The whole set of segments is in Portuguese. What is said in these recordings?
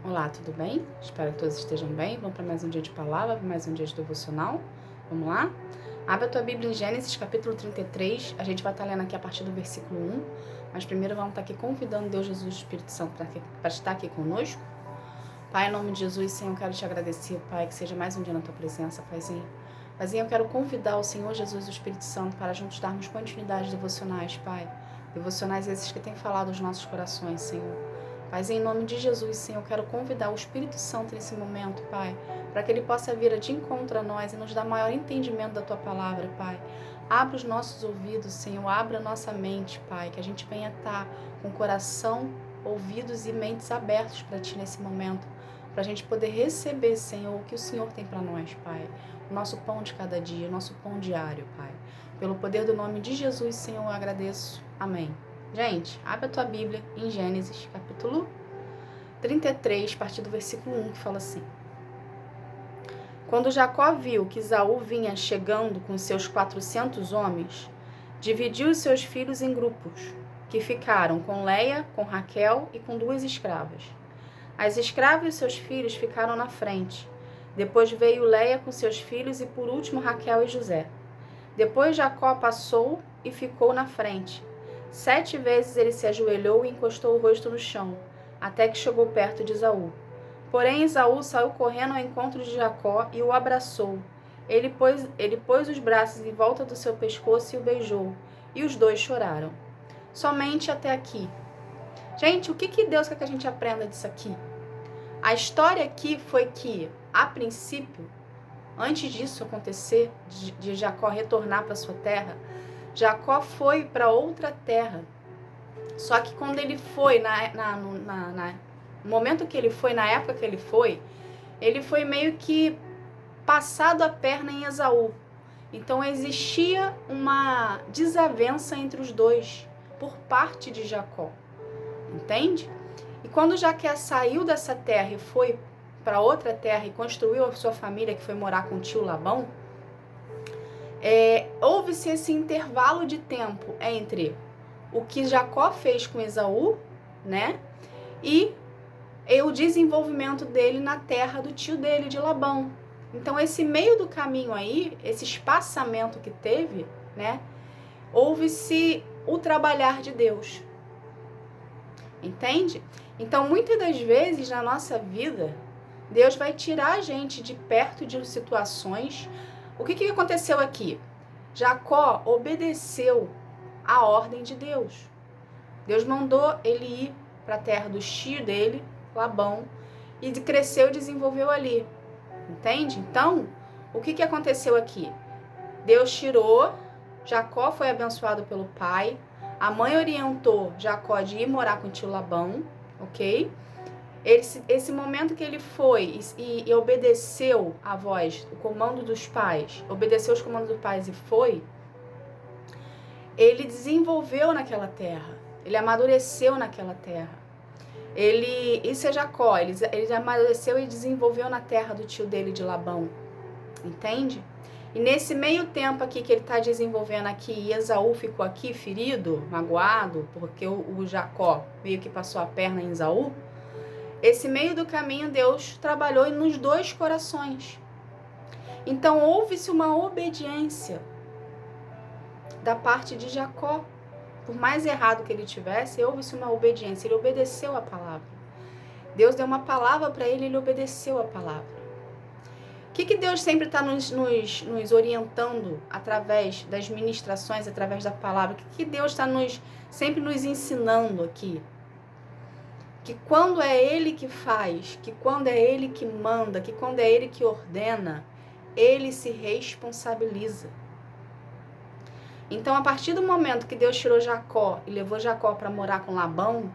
Olá, tudo bem? Espero que todos estejam bem. Vamos para mais um dia de palavra, mais um dia de devocional. Vamos lá? Abre a tua Bíblia em Gênesis, capítulo 33. A gente vai estar lendo aqui a partir do versículo 1. Mas primeiro vamos estar aqui convidando Deus, Jesus e o Espírito Santo para estar aqui conosco. Pai, em nome de Jesus, Senhor, eu quero te agradecer, Pai, que seja mais um dia na tua presença, Paizinho. Paizinho, eu quero convidar o Senhor Jesus e o Espírito Santo para juntos darmos continuidade devocionais, Pai. Devocionais esses que têm falado aos nossos corações, Senhor. Mas em nome de Jesus, Senhor, eu quero convidar o Espírito Santo nesse momento, Pai, para que Ele possa vir de encontro a nós e nos dar maior entendimento da Tua palavra, Pai. Abra os nossos ouvidos, Senhor, abra a nossa mente, Pai, que a gente venha estar com coração, ouvidos e mentes abertos para Ti nesse momento, para a gente poder receber, Senhor, o que o Senhor tem para nós, Pai. O nosso pão de cada dia, o nosso pão diário, Pai. Pelo poder do nome de Jesus, Senhor, eu agradeço. Amém. Gente, abre a tua Bíblia em Gênesis, capítulo 33, a partir do versículo 1, que fala assim: Quando Jacó viu que Esaú vinha chegando com seus 400 homens, dividiu os seus filhos em grupos, que ficaram com Leia, com Raquel e com 2 escravas. As escravas e seus filhos ficaram na frente. Depois veio Leia com seus filhos e por último Raquel e José. Depois Jacó passou e ficou na frente. 7 vezes ele se ajoelhou e encostou o rosto no chão, até que chegou perto de Esaú. Porém, Esaú saiu correndo ao encontro de Jacó e o abraçou. Ele pôs os braços em volta do seu pescoço e o beijou, e os dois choraram. Somente até aqui. Gente, o que Deus quer que a gente aprenda disso aqui? A história aqui foi que, a princípio, antes disso acontecer, de Jacó retornar para sua terra, Jacó foi para outra terra. Só que quando ele foi, no momento que ele foi, na época que ele foi meio que passado a perna em Esaú. Então existia uma desavença entre os dois, por parte de Jacó. Entende? E quando Jacó saiu dessa terra e foi para outra terra e construiu a sua família, que foi morar com o tio Labão, houve-se esse intervalo de tempo entre o que Jacó fez com Esaú, né, e o desenvolvimento dele na terra do tio dele, de Labão. Então, esse meio do caminho aí, esse espaçamento que teve, né, houve-se o trabalhar de Deus. Entende? Então, muitas das vezes na nossa vida, Deus vai tirar a gente de perto de situações. O que aconteceu aqui? Jacó obedeceu a ordem de Deus. Deus mandou ele ir para a terra do tio dele, Labão, e cresceu e desenvolveu ali. Entende? Então, o que aconteceu aqui? Deus tirou, Jacó foi abençoado pelo pai, a mãe orientou Jacó de ir morar com o tio Labão, ok? Esse momento que ele foi e obedeceu a voz, o comando dos pais, obedeceu os comandos dos pais e foi, ele desenvolveu naquela terra, ele amadureceu naquela terra. Isso é Jacó, ele amadureceu e desenvolveu na terra do tio dele, de Labão, entende? E nesse meio tempo aqui que ele está desenvolvendo aqui, e Esaú ficou aqui ferido, magoado, porque o Jacó meio que passou a perna em Esaú, esse meio do caminho Deus trabalhou nos dois corações. Então houve-se uma obediência da parte de Jacó. Por mais errado que ele tivesse, houve-se uma obediência. Ele obedeceu a palavra. Deus deu uma palavra para ele, ele obedeceu a palavra. O que Deus sempre está nos orientando através das ministrações, através da palavra? O que Deus está sempre nos ensinando aqui? Que quando é Ele que faz, que quando é Ele que manda, que quando é Ele que ordena, Ele se responsabiliza. Então, a partir do momento que Deus tirou Jacó e levou Jacó para morar com Labão,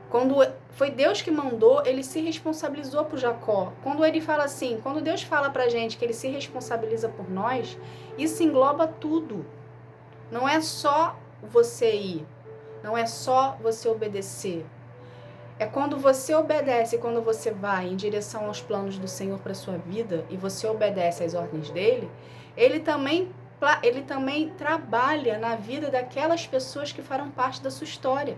quando foi Deus que mandou, ele se responsabilizou por Jacó. Quando ele fala assim, quando Deus fala pra gente que ele se responsabiliza por nós, isso engloba tudo. Não é só você ir, não é só você obedecer. É quando você obedece, quando você vai em direção aos planos do Senhor para sua vida e você obedece às ordens dele, ele também trabalha na vida daquelas pessoas que farão parte da sua história.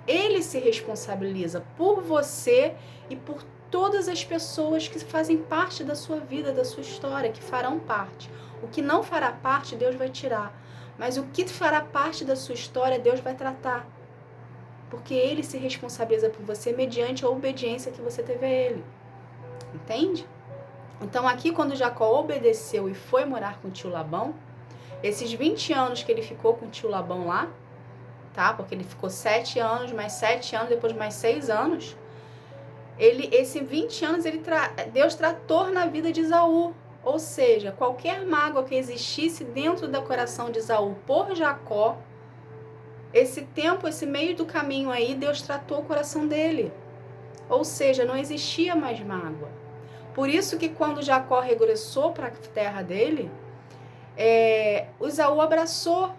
Ele se responsabiliza por você e por todas as pessoas que fazem parte da sua vida, da sua história, que farão parte. O que não fará parte, Deus vai tirar. Mas o que fará parte da sua história, Deus vai tratar. Porque Ele se responsabiliza por você mediante a obediência que você teve a Ele. Entende? Então aqui quando Jacó obedeceu e foi morar com o tio Labão, esses 20 anos que ele ficou com o tio Labão lá, tá? Porque ele ficou 7 anos, mais 7 anos, depois mais 6 anos. Esses 20 anos, Deus tratou na vida de Esaú. Ou seja, qualquer mágoa que existisse dentro do coração de Esaú por Jacó, esse tempo, esse meio do caminho aí, Deus tratou o coração dele. Ou seja, não existia mais mágoa. Por isso que quando Jacó regressou para a terra dele, o Esaú abraçou.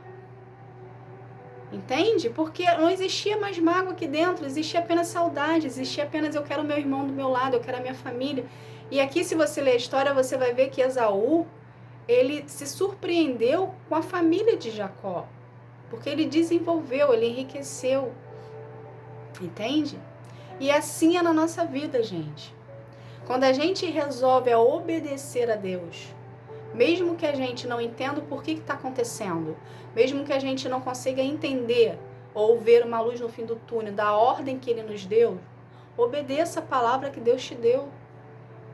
Entende? Porque não existia mais mágoa aqui dentro, existia apenas saudade, existia apenas eu quero meu irmão do meu lado, eu quero a minha família. E aqui, se você ler a história, você vai ver que Esaú, ele se surpreendeu com a família de Jacó, porque ele desenvolveu, ele enriqueceu. Entende? E assim é na nossa vida, gente. Quando a gente resolve obedecer a Deus, mesmo que a gente não entenda o porquê que está acontecendo, mesmo que a gente não consiga entender ou ver uma luz no fim do túnel da ordem que Ele nos deu, obedeça a palavra que Deus te deu.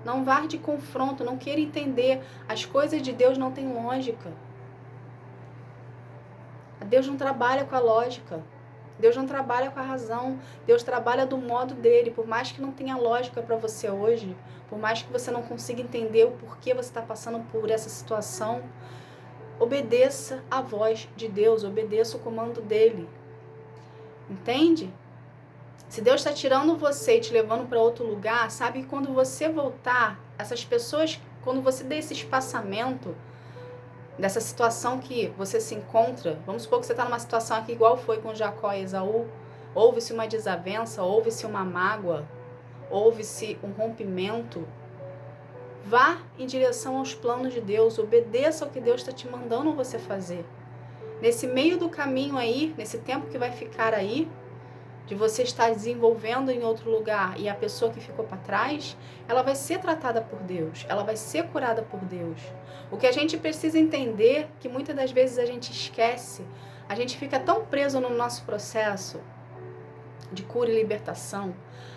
Não vá de confronto, não queira entender. As coisas de Deus não têm lógica. Deus não trabalha com a lógica. Deus não trabalha com a razão. Deus trabalha do modo dele. Por mais que não tenha lógica para você hoje, por mais que você não consiga entender o porquê você está passando por essa situação, obedeça a voz de Deus, obedeça o comando dele. Entende? Se Deus está tirando você e te levando para outro lugar, sabe que quando você voltar, essas pessoas, quando você der esse espaçamento dessa situação que você se encontra, vamos supor que você está numa situação aqui igual foi com Jacó e Esaú, houve-se uma desavença, houve-se uma mágoa, houve-se um rompimento, vá em direção aos planos de Deus, obedeça ao que Deus está te mandando você fazer. Nesse meio do caminho aí, nesse tempo que vai ficar aí, de você estar desenvolvendo em outro lugar e a pessoa que ficou para trás, ela vai ser tratada por Deus, ela vai ser curada por Deus. O que a gente precisa entender, que muitas das vezes a gente esquece, a gente fica tão preso no nosso processo de cura e libertação,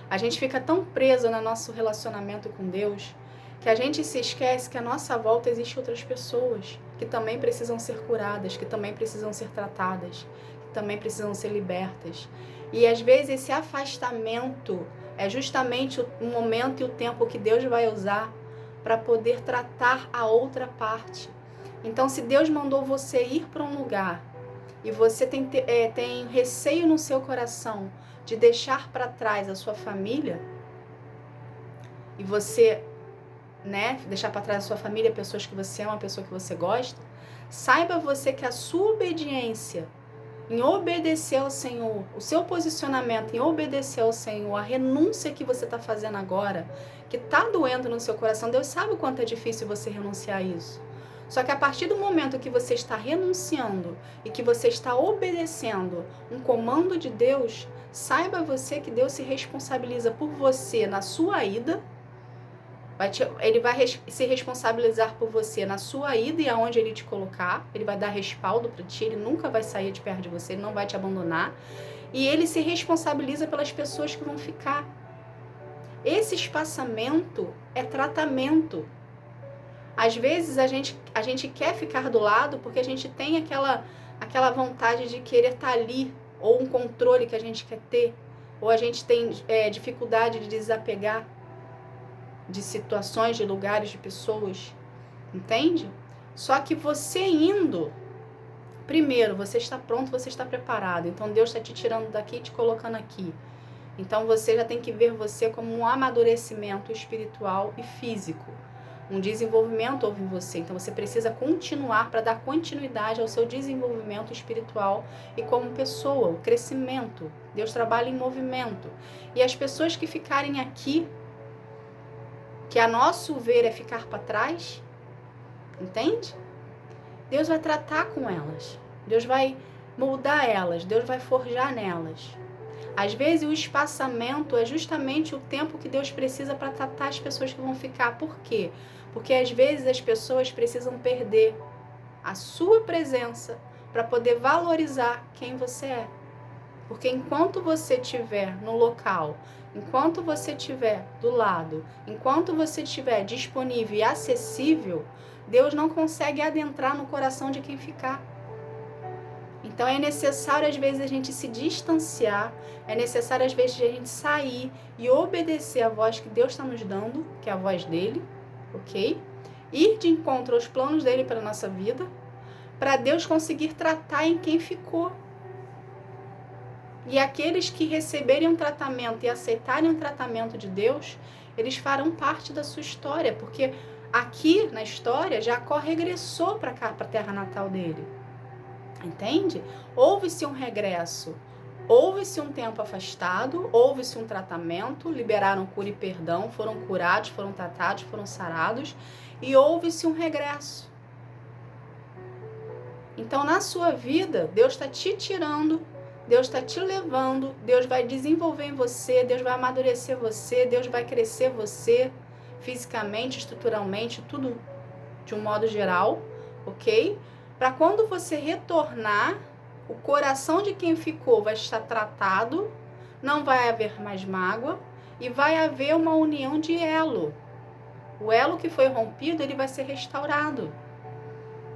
a gente fica tão preso no nosso relacionamento com Deus, que a gente se esquece que à nossa volta existem outras pessoas que também precisam ser curadas, que também precisam ser tratadas, que também precisam ser libertas. E às vezes esse afastamento é justamente o momento e o tempo que Deus vai usar para poder tratar a outra parte. Então, se Deus mandou você ir para um lugar e você tem receio no seu coração de deixar para trás a sua família, e você, deixar para trás a sua família, pessoas que você ama, pessoas que você gosta, saiba você que a sua obediência em obedecer ao Senhor, o seu posicionamento em obedecer ao Senhor, a renúncia que você está fazendo agora, que está doendo no seu coração, Deus sabe o quanto é difícil você renunciar a isso. Só que a partir do momento que você está renunciando e que você está obedecendo um comando de Deus, saiba você que Deus se responsabiliza por você na sua ida. Ele vai se responsabilizar por você na sua ida e aonde ele te colocar. Ele vai dar respaldo para ti, ele nunca vai sair de perto de você, ele não vai te abandonar. E ele se responsabiliza pelas pessoas que vão ficar. Esse espaçamento é tratamento. Às vezes a gente quer ficar do lado porque a gente tem aquela vontade de querer estar ali, ou um controle que a gente quer ter, ou a gente tem dificuldade de desapegar de situações, de lugares, de pessoas, entende? Só que você indo, primeiro, você está pronto, você está preparado. Então Deus está te tirando daqui e te colocando aqui. Então você já tem que ver você como um amadurecimento espiritual e físico. Um desenvolvimento houve em você. Então você precisa continuar para dar continuidade ao seu desenvolvimento espiritual e como pessoa, o crescimento. Deus trabalha em movimento. E as pessoas que ficarem aqui, que a nosso ver é ficar para trás, entende? Deus vai tratar com elas, Deus vai moldar elas, Deus vai forjar nelas. Às vezes o espaçamento é justamente o tempo que Deus precisa para tratar as pessoas que vão ficar. Por quê? Porque às vezes as pessoas precisam perder a sua presença para poder valorizar quem você é. Porque enquanto você estiver no local, enquanto você estiver do lado, enquanto você estiver disponível e acessível, Deus não consegue adentrar no coração de quem ficar. Então é necessário às vezes a gente se distanciar, é necessário às vezes a gente sair e obedecer a voz que Deus está nos dando, que é a voz dele, ok? Ir de encontro aos planos dele para a nossa vida, para Deus conseguir tratar em quem ficou. E aqueles que receberem um tratamento e aceitarem um tratamento de Deus, eles farão parte da sua história, porque aqui na história Jacó regressou para cá, para a terra natal dele. Entende? Houve-se um regresso, houve-se um tempo afastado, houve-se um tratamento, liberaram cura e perdão, foram curados, foram tratados, foram sarados, e houve-se um regresso. Então, na sua vida, Deus está te tirando, Deus está te levando, Deus vai desenvolver em você, Deus vai amadurecer você, Deus vai crescer você, fisicamente, estruturalmente, tudo de um modo geral, ok? Para quando você retornar, o coração de quem ficou vai estar tratado, não vai haver mais mágoa e vai haver uma união de elo. O elo que foi rompido, ele vai ser restaurado.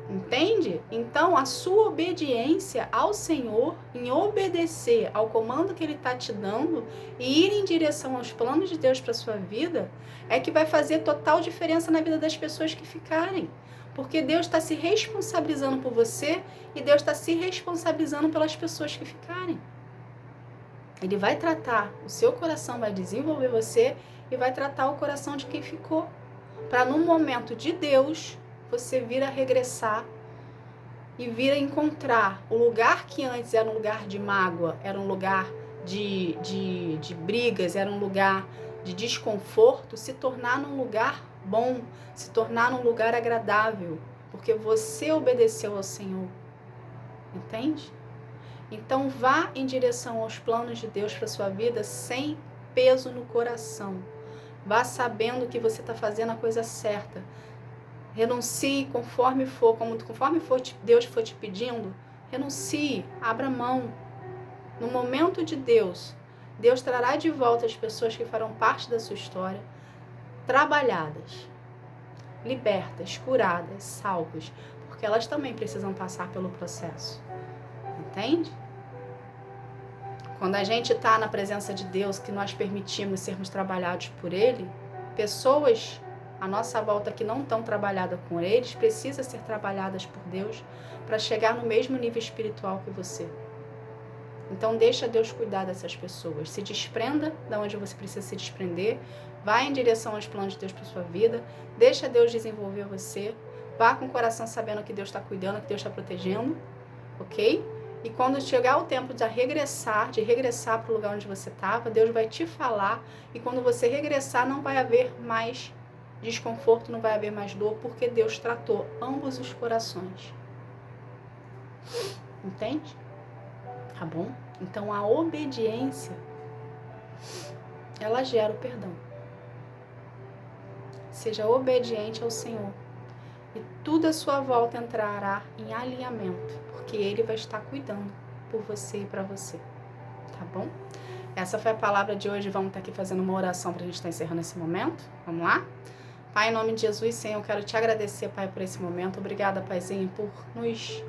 Entende? Então, a sua obediência ao Senhor, em obedecer ao comando que Ele está te dando e ir em direção aos planos de Deus para a sua vida, é que vai fazer total diferença na vida das pessoas que ficarem. Porque Deus está se responsabilizando por você e Deus está se responsabilizando pelas pessoas que ficarem. Ele vai tratar o seu coração, vai desenvolver você e vai tratar o coração de quem ficou. Para no momento de Deus, você vir a regressar e vir a encontrar o lugar que antes era um lugar de mágoa, era um lugar de brigas, era um lugar de desconforto, se tornar num lugar bom, se tornar num lugar agradável, porque você obedeceu ao Senhor. Entende? Então vá em direção aos planos de Deus para sua vida sem peso no coração. Vá sabendo que você está fazendo a coisa certa. Renuncie conforme for Deus for te pedindo. Renuncie, abra mão. No momento de Deus, Deus trará de volta as pessoas que farão parte da sua história, trabalhadas, libertas, curadas, salvas, porque elas também precisam passar pelo processo. Entende? Quando a gente está na presença de Deus, que nós permitimos sermos trabalhados por Ele, pessoas à nossa volta que não estão trabalhadas com eles, precisam ser trabalhadas por Deus para chegar no mesmo nível espiritual que você. Então deixa Deus cuidar dessas pessoas. Se desprenda de onde você precisa se desprender, vá em direção aos planos de Deus para sua vida, deixa Deus desenvolver você, vá com o coração sabendo que Deus está cuidando, que Deus está protegendo, ok? E quando chegar o tempo de regressar para o lugar onde você estava, Deus vai te falar, e quando você regressar não vai haver mais desconforto, não vai haver mais dor, porque Deus tratou ambos os corações. Entende? Tá bom? Então a obediência, ela gera o perdão. Seja obediente ao Senhor e tudo à sua volta entrará em alinhamento, porque Ele vai estar cuidando por você e para você. Tá bom? Essa foi a palavra de hoje. Vamos estar aqui fazendo uma oração para a gente estar encerrando esse momento. Vamos lá? Pai, em nome de Jesus, Senhor, eu quero te agradecer, Pai, por esse momento. Obrigada, Paizinho, por nos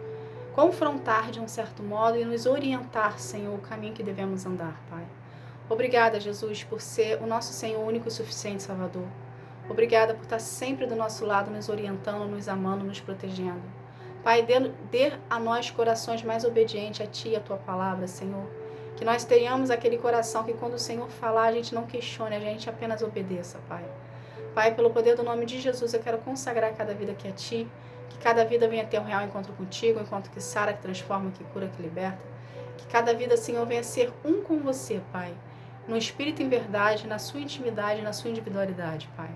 confrontar de um certo modo e nos orientar, Senhor, o caminho que devemos andar, Pai. Obrigada, Jesus, por ser o nosso Senhor único e suficiente Salvador. Obrigada por estar sempre do nosso lado, nos orientando, nos amando, nos protegendo. Pai, dê a nós corações mais obedientes a Ti e a Tua palavra, Senhor. Que nós tenhamos aquele coração que quando o Senhor falar, a gente não questione, a gente apenas obedeça, Pai. Pai, pelo poder do nome de Jesus, eu quero consagrar cada vida aqui a Ti, que cada vida venha ter um real encontro contigo, um encontro que sara, que transforma, que cura, que liberta. Que cada vida, Senhor, venha ser um com você, Pai, no espírito em verdade, na sua intimidade, na sua individualidade, Pai.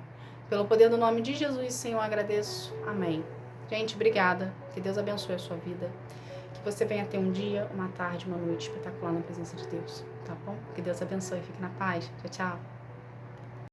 Pelo poder do nome de Jesus, Senhor, eu agradeço. Amém. Gente, obrigada. Que Deus abençoe a sua vida. Que você venha ter um dia, uma tarde, uma noite espetacular na presença de Deus, tá bom? Que Deus abençoe. Fique na paz. Tchau, tchau.